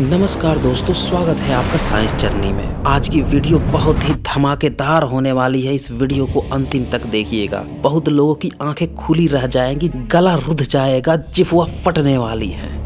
नमस्कार दोस्तों, स्वागत है आपका साइंस जर्नी में। आज की वीडियो बहुत ही धमाकेदार होने वाली है। इस वीडियो को अंतिम तक देखिएगा। बहुत लोगों की आंखें खुली रह जाएंगी, गला रुध जाएगा, जिह्वा फटने वाली है।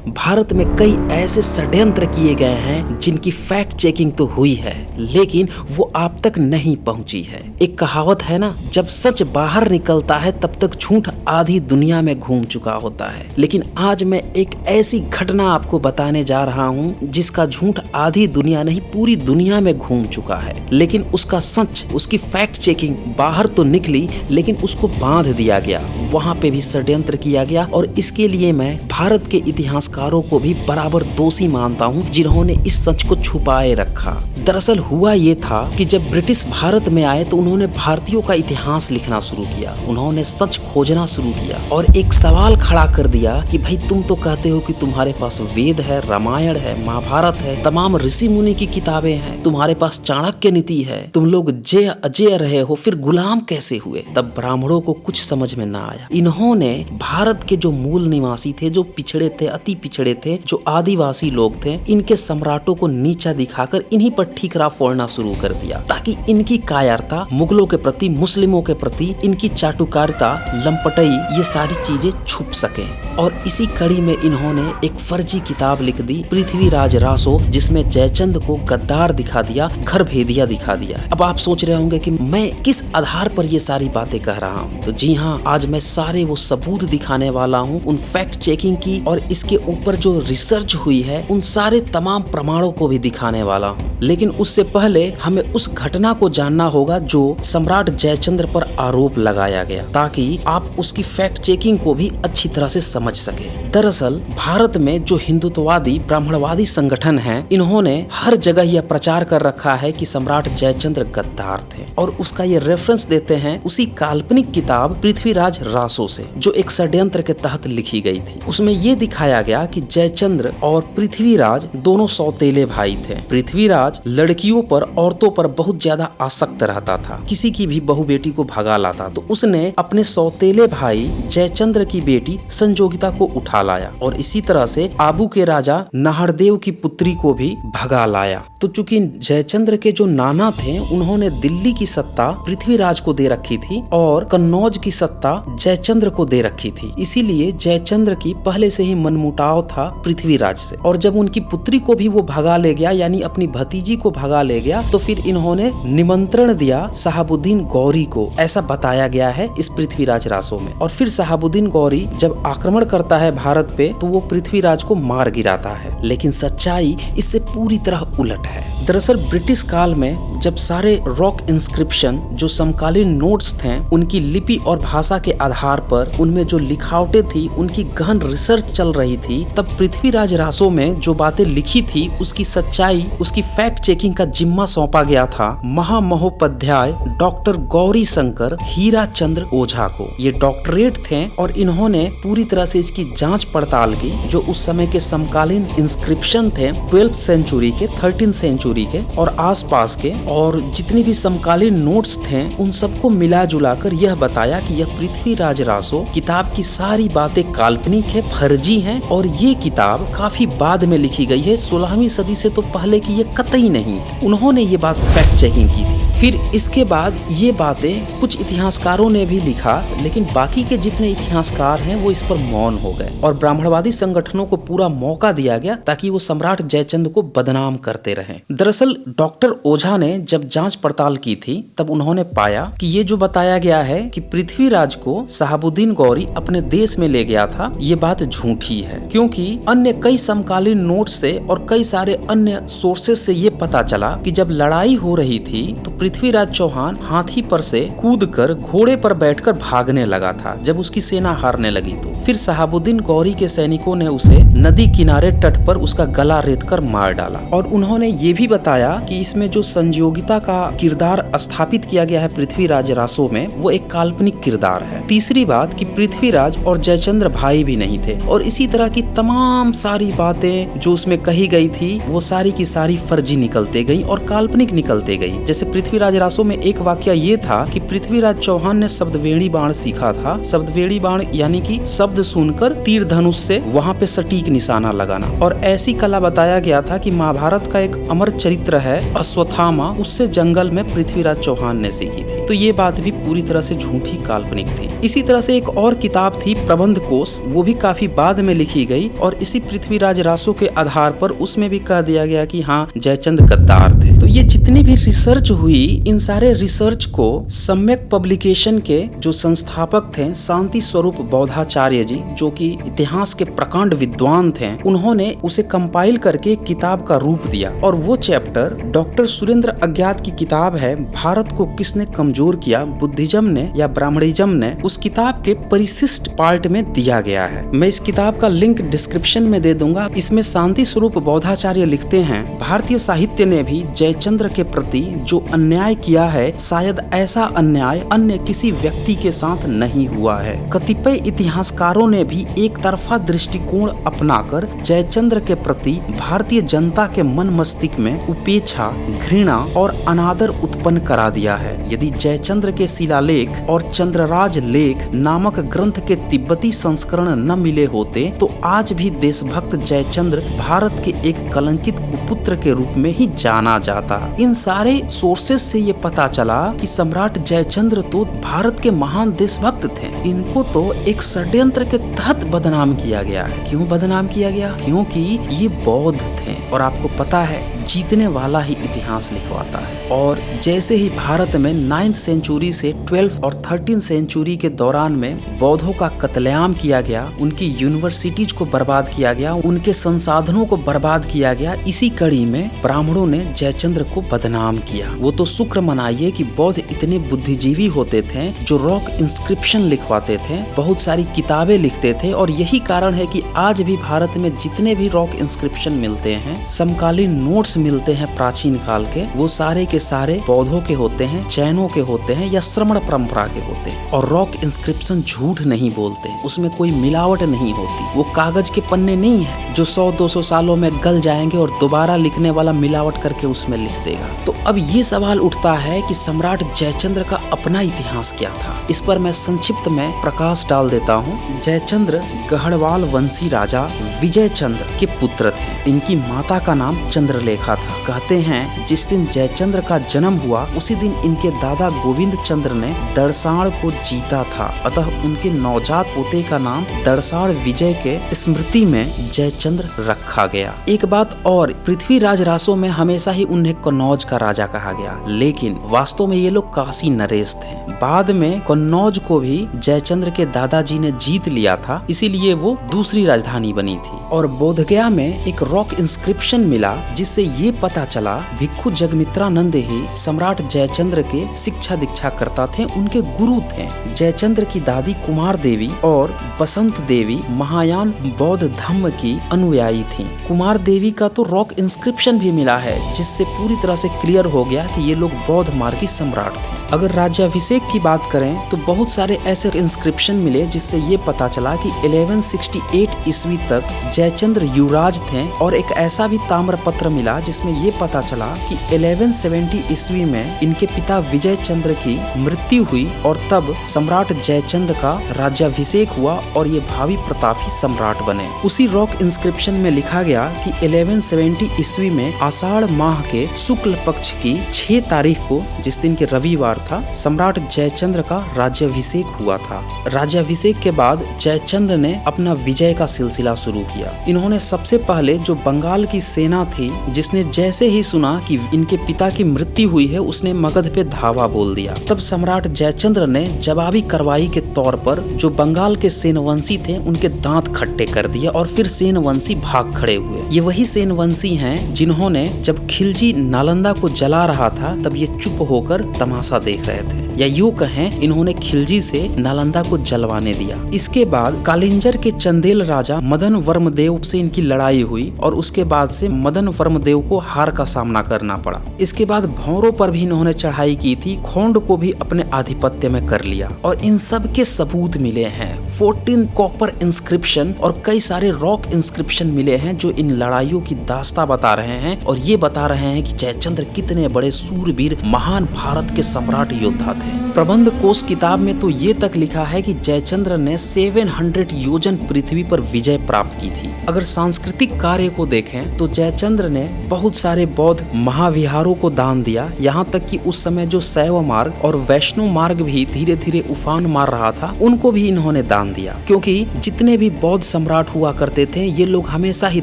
भारत में कई ऐसे षड्यंत्र किए गए हैं जिनकी फैक्ट चेकिंग तो हुई है, लेकिन वो आप तक नहीं पहुंची है। एक कहावत है ना, जब सच बाहर निकलता है तब तक झूठ आधी दुनिया में घूम चुका होता है। लेकिन आज मैं एक ऐसी घटना आपको बताने जा रहा हूँ जिसका झूठ आधी दुनिया नहीं पूरी दुनिया में घूम चुका है, लेकिन उसका सच, उसकी फैक्ट चेकिंग बाहर तो निकली लेकिन उसको बांध दिया गया। वहाँ पे भी षड्यंत्र किया गया और इसके लिए मैं भारत के इतिहासकारों को भी बराबर दोषी मानता हूँ जिन्होंने इस सच को छुपाए रखा। दरअसल हुआ ये था कि जब ब्रिटिश भारत में आए तो उन्होंने भारतीयों का इतिहास लिखना शुरू किया। उन्होंने सच खोजना शुरू किया और एक सवाल खड़ा कर दिया कि भाई तुम तो कहते हो कि तुम्हारे पास वेद है, रामायण है, महाभारत है, तमाम ऋषि मुनि की किताबें हैं, तुम्हारे पास चाणक्य नीति है, तुम लोग जय अजय रहे हो, फिर गुलाम कैसे हुए? तब ब्राह्मणों को कुछ समझ में ना आया। इन्होंने भारत के जो मूल निवासी थे, जो पिछड़े थे, अति पिछड़े थे, जो आदिवासी लोग थे, इनके सम्राटों को नीचा दिखाकर इन्हीं पर ठीकरा फोड़ना शुरू कर दिया ताकि इनकी कायरता मुगलों के प्रति, मुस्लिमों के प्रति, इनकी चाटुकारिता, लंपटई, ये सारी चीजें छुप सके। और इसी कड़ी में इन्होंने एक फर्जी किताब लिख दी, पृथ्वीराज रासो, जिसमें जयचंद को गद्दार दिखा दिया, घर भेदिया दिखा दिया। अब आप सोच रहे होंगे कि मैं किस आधार पर ये सारी बातें कह रहा हूँ, तो जी हाँ, आज मैं सारे वो सबूत दिखाने वाला हूँ, उन फैक्ट चेकिंग की और इसके ऊपर जो रिसर्च हुई है उन सारे तमाम प्रमाणों को भी दिखाने वाला हूँ। लेकिन उससे पहले हमें उस घटना को जानना होगा जो सम्राट जयचंद्र पर आरोप लगाया गया, ताकि आप उसकी फैक्ट चेकिंग को भी अच्छी तरह से समझ सकें। दरअसल भारत में जो हिंदुत्ववादी ब्राह्मणवादी संगठन हैं, इन्होंने हर जगह यह प्रचार कर रखा है कि सम्राट जयचंद्र गद्दार थे और उसका ये रेफरेंस देते हैं उसी काल्पनिक किताब पृथ्वीराज रासो से, जो एक षड्यंत्र के तहत लिखी गई थी। उसमें ये दिखाया गया कि जयचंद्र और पृथ्वीराज दोनों सौतेले भाई थे। पृथ्वीराज लड़कियों पर, औरतों पर बहुत ज्यादा आसक्त रहता था, किसी की भी बहू बेटी को भगा लाता, तो उसने अपने सौतेले भाई जयचंद्र की बेटी संजोगिता को उठा लाया और इसी तरह से आबू के राजा नाहरदेव की पुत्री को भी भगा लाया। तो चूंकि जयचंद्र के जो नाना थे उन्होंने दिल्ली की सत्ता पृथ्वीराज को दे रखी थी और कन्नौज की सत्ता जयचंद्र को दे रखी थी, इसीलिए जयचंद्र की पहले से ही मनमुटाव था पृथ्वीराज से। और जब उनकी पुत्री को भी वो भगा ले गया, यानी अपनी भतीजी को भगा ले गया, तो फिर इन्होंने निमंत्रण दिया शहाबुद्दीन गौरी को, ऐसा बताया गया है इस पृथ्वीराज रासो में। और फिर शहाबुद्दीन गौरी जब आक्रमण करता है भारत पे तो वो पृथ्वीराज को मार गिराता है, लेकिन सच्चाई इससे पूरी तरह उलट है। दरअसल ब्रिटिश काल में जब सारे रॉक इंस्क्रिप्शन, जो समकालीन नोट्स थे, उनकी लिपि और भाषा के आधार पर उनमें जो लिखावटें थी, उनकी गहन रिसर्च चल रही थी, तब पृथ्वीराज रासो में जो बातें लिखी थी उसकी सच्चाई, उसकी फैक्ट चेकिंग का जिम्मा सौंपा गया था महामहोपाध्याय डॉक्टर गौरी शंकर हीरा चंद्र ओझा को। ये डॉक्टरेट थे और इन्होंने पूरी तरह से इसकी जांच पड़ताल की। जो उस समय के समकालीन इंस्क्रिप्शन थे 12th सेंचुरी के, 13th सेंचुरी के और आसपास के, और जितनी भी समकालीन नोट्स थे उन सबको मिला जुला कर यह बताया कि यह पृथ्वीराज रासो किताब की सारी बातें काल्पनिक है, फर्जी हैं और ये किताब काफी बाद में लिखी गई है, 16वीं सदी से तो पहले की ये कतई नहीं है। उन्होंने ये बात फैक्ट चेकिंग की थी। फिर इसके बाद ये बातें कुछ इतिहासकारों ने भी लिखा, लेकिन बाकी के जितने इतिहासकार हैं वो इस पर मौन हो गए और ब्राह्मणवादी संगठनों को पूरा मौका दिया गया ताकि वो सम्राट जयचंद को बदनाम करते रहें। दरअसल डॉक्टर ओझा ने जब जांच पड़ताल की थी तब उन्होंने पाया कि ये जो बताया गया है कि पृथ्वीराज को शहाबुद्दीन गौरी अपने देश में ले गया था, ये बात झूठी है, क्योंकि अन्य कई समकालीन नोट से और कई सारे अन्य सोर्सेस से ये पता चला कि जब लड़ाई हो रही थी तो पृथ्वीराज चौहान हाथी पर से कूदकर घोड़े पर बैठकर भागने लगा था। जब उसकी सेना हारने लगी तो फिर शहाबुद्दीन गौरी के सैनिकों ने उसे नदी किनारे तट पर उसका गला रेतकर मार डाला। और उन्होंने ये भी बताया कि इसमें जो संयोगिता का किरदार स्थापित किया गया है पृथ्वीराज रासो में, वो एक काल्पनिक किरदार है। तीसरी बात कि पृथ्वीराज और जयचंद्र भाई भी नहीं थे और इसी तरह की तमाम सारी बातें जो उसमें कही गई थी वो सारी की सारी फर्जी निकलते गई और काल्पनिक निकलते गई। जैसे पृथ्वी पृथ्वीराज रासो में एक वाकया ये था कि पृथ्वीराज चौहान ने शब्दवेणी बाण सीखा था। शब्दवेणी बाण यानी कि शब्द सुनकर तीर धनुष से वहाँ पे सटीक निशाना लगाना, और ऐसी कला बताया गया था कि महाभारत का एक अमर चरित्र है अश्वत्थामा, उससे जंगल में पृथ्वीराज चौहान ने सीखी थी। तो ये बात भी पूरी तरह से झूठी काल्पनिक थी। इसी तरह से एक और किताब थी प्रबंध कोश, वो भी काफी बाद में लिखी गई और इसी पृथ्वीराज रासो के आधार पर उसमें भी कह दिया गया कि हाँ जयचंद गद्दार थे। तो ये जितनी भी रिसर्च हुई, इन सारे रिसर्च को सम्यक पब्लिकेशन के जो संस्थापक थे शांति स्वरूप बौद्धाचार्य जी, जो कि इतिहास के प्रकांड विद्वान थे, उन्होंने उसे कंपाइल करके एक किताब का रूप दिया। और वो चैप्टर डॉक्टर सुरेंद्र अज्ञात की किताब है भारत को किसने कमजोर किया, बुद्धिज्म ने या ब्राह्मणिज्म ने, उस किताब के परिशिष्ट पार्ट में दिया गया है। मैं इस किताब का लिंक डिस्क्रिप्शन में दे दूंगा। इसमें शांति स्वरूप बौद्धाचार्य लिखते हैं, भारतीय साहित्य ने भी जयचंद्र के प्रति जो अन्याय किया है, शायद ऐसा अन्याय अन्य किसी व्यक्ति के साथ नहीं हुआ है। कतिपय इतिहासकारों ने भी एक तरफा दृष्टिकोण अपनाकर जयचंद्र के प्रति भारतीय जनता के मन मस्तिष्क में उपेक्षा, घृणा और अनादर उत्पन्न करा दिया है। यदि जयचंद्र के शिलालेख और चंद्रराज लेख नामक ग्रंथ के तिब्बती संस्करण न मिले होते तो आज भी देशभक्त जयचंद्र भारत के एक कलंकित कुपुत्र के रूप में ही जाना जाता। इन सारे सोर्सेस से ये पता चला कि सम्राट जयचंद्र तो भारत के महान देशभक्त थे। इनको तो एक षड्यंत्र के तहत बदनाम किया गया है। क्यों बदनाम किया गया? क्योंकि ये बौद्ध थे और आपको पता है जीतने वाला ही इतिहास लिखवाता है। और जैसे ही भारत में 9th सेंचुरी से 12th और 13th सेंचुरी के दौरान में बौद्धों का कत्लेआम किया गया, उनकी यूनिवर्सिटीज को बर्बाद किया गया, उनके संसाधनों को बर्बाद किया गया, इसी कड़ी में ब्राह्मणों ने जयचंद्र को बदनाम किया। वो तो शुक्र मनाइए कि बौद्ध इतने बुद्धिजीवी होते थे जो रॉक इंस्क्रिप्शन लिखवाते थे, बहुत सारी किताबें लिखते थे, और यही कारण है कि आज भी भारत में जितने भी रॉक इंस्क्रिप्शन मिलते हैं, समकालीन नोट्स मिलते हैं प्राचीन काल के, वो सारे के सारे बौद्धों के होते हैं, जैनों के होते हैं या श्रमण परंपरा के होते हैं। और रॉक इंस्क्रिप्शन झूठ नहीं बोलते, उसमें कोई मिलावट नहीं होती। वो कागज के पन्ने नहीं है जो 100-200 सालों में गल जाएंगे और दोबारा लिखने वाला मिलावट करके उसमें लिख देगा। तो अब ये सवाल उठता है कि सम्राट जयचंद्र का अपना इतिहास क्या था। इस पर मैं संक्षिप्त में प्रकाश डाल देता हूँ। जयचंद्र गढ़वाल वंशी राजा विजय चंद्र के पुत्र थे। इनकी माता का नाम चंद्रलेखा था। कहते हैं जिस दिन जयचंद्र का जन्म हुआ उसी दिन इनके दादा गोविंद चंद्र ने दर्शाण को जीता था, अतः उनके नवजात पोते का नाम दर्शाण विजय के स्मृति में जयचंद्र रखा गया। एक बात और, पृथ्वीराज रासो में हमेशा ही उन्हें कन्नौज का राजा कहा गया, लेकिन वास्तव में ये लोग काशी नरेश थे। बाद में कन्नौज को भी जयचंद्र के दादाजी ने जीत लिया था, इसीलिए वो दूसरी राजधानी बनी थी। और बोधगया में एक रॉक इंस्क्रिप्शन मिला जिससे ये पता चला भिक्खु जगमित्रानंद ही सम्राट जयचंद्र के शिक्षा दीक्षा करता थे, उनके गुरु थे। जयचंद्र की दादी कुमार देवी और बसंत देवी महायान बौद्ध धर्म की अनुयायी थी। कुमार देवी का तो रॉक इंस्क्रिप्शन भी मिला है जिससे पूरी तरह से क्लियर हो गया कि ये लोग बौद्ध मार्गी सम्राट थे। अगर राज्याभिषेक की बात करें तो बहुत सारे ऐसे इंस्क्रिप्शन मिले जिससे ये पता चला कि 1168 ईस्वी तक जयचंद्र युवराज थे, और एक ऐसा भी ताम्रपत्र मिला जिसमें ये पता चला कि 1170 ईस्वी में इनके पिता विजय चंद्र की मृत्यु हुई और तब सम्राट जयचंद्र का राज्याभिषेक हुआ और ये भावी प्रतापी सम्राट बने। उसी रॉक इंस्क्रिप्शन में लिखा गया कि 1170 ईस्वी में आषाढ़ माह के शुक्ल पक्ष की 6 तारीख को, जिस दिन के रविवार था, सम्राट जयचंद्र का राज्याभिषेक हुआ था। राज्याभिषेक के बाद जयचंद्र ने अपना विजय का सिलसिला शुरू किया। इन्होंने सबसे पहले जो बंगाल की सेना थी, जिसने जैसे ही सुना कि इनके पिता की मृत्यु हुई है, उसने मगध पे धावा बोल दिया। तब सम्राट जयचंद्र ने जवाबी कार्रवाई के तौर पर जो बंगाल के सेनवंशी थे उनके दांत खट्टे कर दिए और फिर सेनवंशी भाग खड़े हुए। ये वही सेनवंशी हैं जिन्होंने जब खिलजी नालंदा को जला रहा था तब ये चुप होकर तमाशा देख रहे थे, या यूं कहें इन्होंने खिलजी से नालंदा को जलवाने दिया। इसके बाद कालिंजर के चंदेल राजा मदन वर्मदेव से इनकी लड़ाई हुई और उसके बाद से मदन वर्मदेव देव को हार का सामना करना पड़ा। इसके बाद भौरों पर भी इन्होंने चढ़ाई की थी, खोंड को भी अपने आधिपत्य में कर लिया और इन सब के सबूत मिले हैं। 14 कॉपर इंस्क्रिप्शन और कई सारे रॉक इंस्क्रिप्शन मिले हैं जो इन लड़ाइयों की दास्ता बता रहे हैं और ये बता रहे हैं कि जयचंद्र कितने बड़े सूरवीर महान भारत के सम्राट योद्धा थे। प्रबंध कोश किताब में तो ये तक लिखा है कि जयचंद्र ने 700 योजन पृथ्वी पर विजय प्राप्त की थी। अगर सांस्कृतिक कार्य को देखें तो जयचंद्र ने बहुत सारे बौद्ध महाविहारों को दान दिया, यहाँ तक कि उस समय जो शैव मार्ग और वैष्णव मार्ग भी धीरे धीरे उफान मार रहा था उनको भी इन्होंने दान दिया, क्योंकि जितने भी बौद्ध सम्राट हुआ करते थे ये लोग हमेशा ही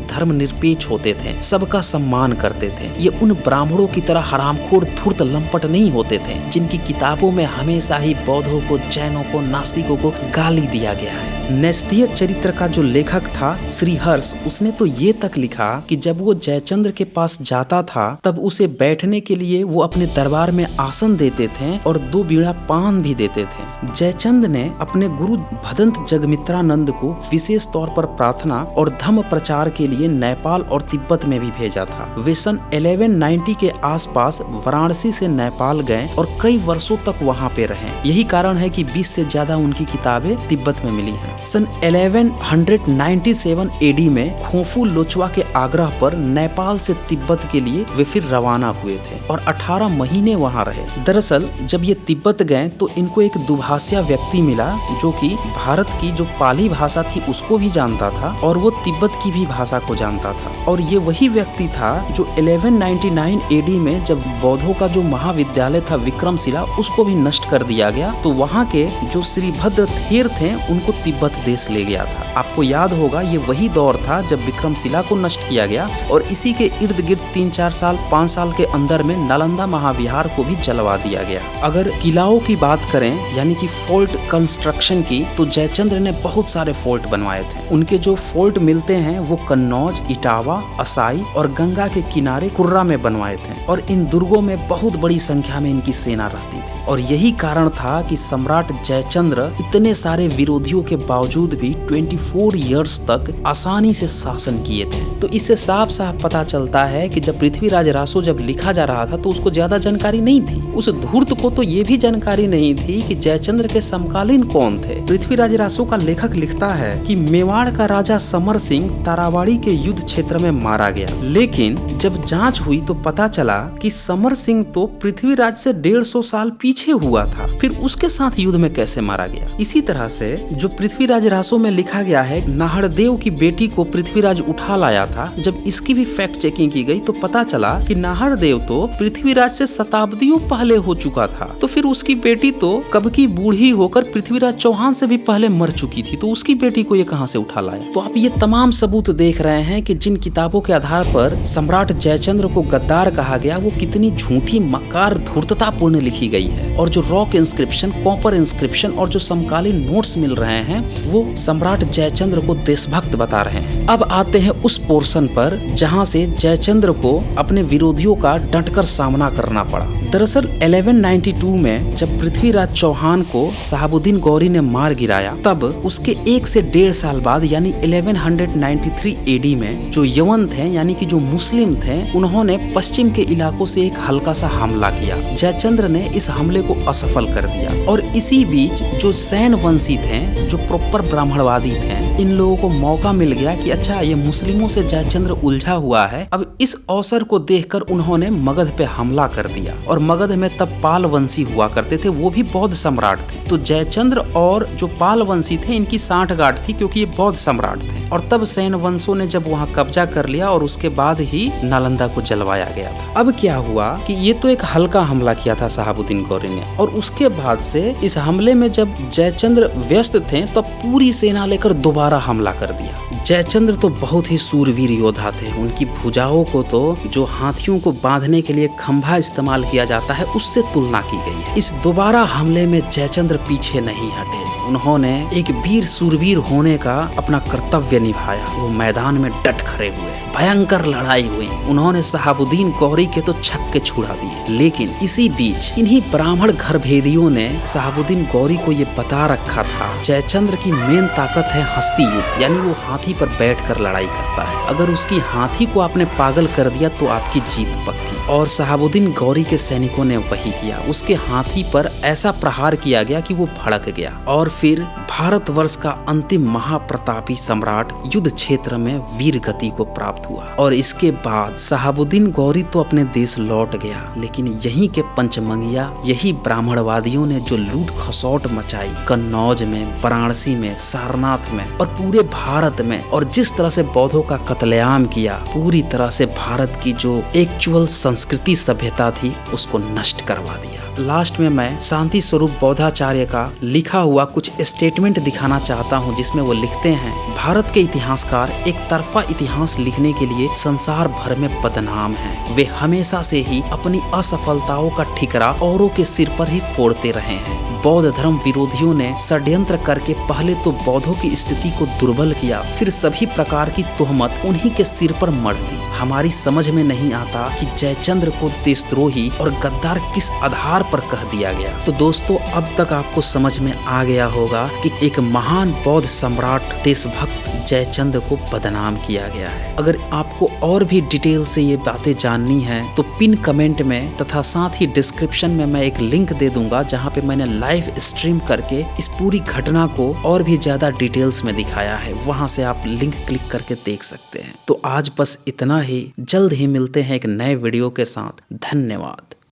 धर्मनिरपेक्ष होते थे, सबका सम्मान करते थे। ये उन ब्राह्मणों की तरह हरामखोर धूर्त लंपट नहीं होते थे जिनकी किताबों में हमेशा ही बौद्धों को, जैनों को, नास्तिकों को गाली दिया गया है। नैस्तीय चरित्र का जो लेखक था श्रीहर्ष, उसने तो ये तक लिखा कि जब वो जयचंद्र के पास जाता था तब उसे बैठने के लिए वो अपने दरबार में आसन देते थे और 2 बीड़ा पान भी देते थे। जयचंद्र ने अपने गुरु भदंत जगमित्रानंद को विशेष तौर पर प्रार्थना और धम्म प्रचार के लिए नेपाल और तिब्बत में भी भेजा था। वे सन 1190 के आसपास वाराणसी से नेपाल गए और कई वर्षों तक वहाँ पे रहे। यही कारण है कि 20 से ज्यादा उनकी किताबें तिब्बत में मिली हैं। सन 1197 एडी में खोफू लोचवा के आग्रह पर नेपाल से तिब्बत के लिए वे फिर रवाना हुए थे और 18 महीने वहाँ रहे। दरअसल जब ये तिब्बत गए तो इनको एक दुभाषिया व्यक्ति मिला जो कि भारत की जो पाली भाषा थी उसको भी जानता था और वो तिब्बत की भी भाषा को जानता था। और ये वही व्यक्ति था जो 1199 एडी में जब बौद्धों का जो महाविद्यालय था विक्रमशिला उसको भी नष्ट कर दिया गया, तो वहाँ के जो श्रीभद्र थेर थे उनको तिब्बत देश ले गया था। आपको याद होगा ये वही दौर था जब विक्रमशिला को नष्ट किया गया और इसी के इर्द गिर्द 3-4 साल 5 साल के अंदर में नालंदा महाविहार को भी जलवा दिया गया। अगर किलाओं की बात करें यानी कि फोर्ट कंस्ट्रक्शन की, तो जयचंद्र ने बहुत सारे फोर्ट बनवाए थे। उनके जो फोर्ट मिलते हैं वो कन्नौज, इटावा, असाई और गंगा के किनारे कुर्रा में बनवाए थे और इन दुर्गों में बहुत बड़ी संख्या में इनकी सेना रहती थी। और यही कारण था कि सम्राट जयचंद्र इतने सारे विरोधियों के बावजूद भी 24 इयर्स तक आसानी से शासन किए थे। तो इससे साफ साफ पता चलता है कि जब पृथ्वीराज रासो जब लिखा जा रहा था तो उसको ज्यादा जानकारी नहीं थी। उस धूर्त को तो ये भी जानकारी नहीं थी कि जयचंद्र के समकालीन कौन थे। पृथ्वीराज रासो का लेखक लिखता है कि मेवाड़ का राजा समर सिंह तारावाड़ी के युद्ध क्षेत्र में मारा गया, लेकिन जब जांच हुई तो पता चला कि समर सिंह तो पृथ्वीराज से 150 साल पीछे हुआ था, फिर उसके साथ युद्ध में कैसे मारा गया। इसी तरह से जो पृथ्वीराज रासो में लिखा गया है नाहरदेव की बेटी को पृथ्वीराज उठा लाया था, जब इसकी भी फैक्ट चेकिंग की गई तो पता चला कि नाहरदेव तो पृथ्वीराज से शताब्दियों पहले हो चुका था, तो फिर उसकी बेटी तो कब की बूढ़ी होकर पृथ्वीराज चौहान से भी पहले मर चुकी थी, तो उसकी बेटी को ये कहां से उठा लाया। तो आप ये तमाम सबूत देख रहे हैं कि जिन किताबों के आधार पर सम्राट जयचंद्र को गद्दार कहा गया वो कितनी झूठी, मक्कार, धूर्ततापूर्ण लिखी गई है। और जो रॉक इंस्क्रिप्शन, कॉपर इंस्क्रिप्शन और जो समकालीन नोट्स मिल रहे हैं वो सम्राट जयचंद्र को देशभक्त बता रहे हैं। अब आते हैं उस पोर्शन पर जहां से जयचंद्र को अपने विरोधियों का डटकर सामना करना पड़ा। दरअसल 1192 में जब पृथ्वीराज चौहान को शहाबुद्दीन गौरी ने मार गिराया, तब उसके 1 से 1.5 साल बाद यानी 1193 एडी में जो यवन थे यानी कि जो मुस्लिम थे उन्होंने पश्चिम के इलाकों से एक हल्का सा हमला किया। जयचंद्र ने इस हमले को असफल कर दिया और इसी बीच जो सैन वंशी थे, जो प्रॉपर ब्राह्मणवादी थे, इन लोगों को मौका मिल गया कि अच्छा ये मुस्लिमों से जयचंद्र उलझा हुआ है। अब इस अवसर को देखकर उन्होंने मगध पे हमला कर दिया और मगध में तब पाल वंशी हुआ करते थे, वो भी बौद्ध सम्राट थे। तो जयचंद्र और जो पाल वंशी थे इनकी सांठगांठ थी क्योंकि ये बौद्ध सम्राट थे। और तब सैन वंशों ने जब वहाँ कब्जा कर लिया और उसके बाद ही नालंदा को जलवाया गया था। अब क्या हुआ कि ये तो एक हल्का हमला किया था शहाबुद्दीन गौरी ने, और उसके बाद से इस हमले में जब जयचंद्र व्यस्त थे तब पूरी सेना लेकर दोबारा हमला कर दिया। जयचंद्र तो बहुत ही सूरवीर योद्धा थे। उनकी भुजाओं को तो जो हाथियों को बांधने के लिए खंभा इस्तेमाल किया जाता है उससे तुलना की गई है। इस दोबारा हमले में जयचंद्र पीछे नहीं हटे। उन्होंने एक वीर सूरवीर होने का अपना कर्तव्य निभाया। वो मैदान में डट खड़े हुए, भयंकर लड़ाई हुई। उन्होंने शहाबुद्दीन गौरी के तो छक्के छुड़ा दिए। लेकिन इसी बीच इन्हीं ब्राह्मण घर भेदियों ने शहाबुद्दीन गौरी को ये बता रखा था जयचंद्र की मेन ताकत है हस्ती युद्ध, यानी वो हाथी हाथी पर बैठकर लड़ाई करता है। अगर उसकी हाथी को आपने पागल कर दिया तो आपकी जीत पक्की। और शहाबुद्दीन गौरी के सैनिकों ने वही किया। उसके हाथी पर ऐसा प्रहार किया गया कि वो भड़क गया और फिर भारतवर्ष का अंतिम महाप्रतापी सम्राट युद्ध क्षेत्र में वीर गति को प्राप्त हुआ। और इसके बाद शहाबुद्दीन गौरी तो अपने देश लौट गया, लेकिन यहीं के पंचमंगिया, यही ब्राह्मणवादियों ने जो लूट खसौट मचाई कन्नौज में, वाराणसी में, सारनाथ में और पूरे भारत में, और जिस तरह से बौद्धों का कत्लेआम किया, पूरी तरह से भारत की जो एक्चुअल संस्कृति सभ्यता थी उसको नष्ट करवा दिया। लास्ट में मैं शांति स्वरूप बौद्धाचार्य का लिखा हुआ कुछ स्टेटमेंट दिखाना चाहता हूं, जिसमें वो लिखते हैं, भारत के इतिहासकार एक तरफा इतिहास लिखने के लिए संसार भर में बदनाम हैं। वे हमेशा से ही अपनी असफलताओं का ठिकरा औरों के सिर पर ही फोड़ते रहे हैं। बौद्ध धर्म विरोधियों ने षड्यंत्र करके पहले तो बौद्धों की स्थिति को दुर्बल किया, फिर सभी प्रकार की तोहमत उन्हीं के सिर पर मढ़ दी। हमारी समझ में नहीं आता कि जयचंद्र को देशद्रोही और गद्दार किस आधार पर कह दिया गया। तो दोस्तों, अब तक आपको समझ में आ गया होगा कि एक महान बौद्ध सम्राट देशभक्त जयचंद्र को बदनाम किया गया है। अगर आपको और भी डिटेल से ये बातें जाननी है तो पिन कमेंट में तथा साथ ही डिस्क्रिप्शन में मैं एक लिंक दे दूंगा, जहाँ पे मैंने लाइव स्ट्रीम करके इस पूरी घटना को और भी ज्यादा डिटेल्स में दिखाया है। वहां से आप लिंक क्लिक करके देख सकते हैं। तो आज बस इतना ही। जल्द ही मिलते हैं एक नए वीडियो के साथ। धन्यवाद।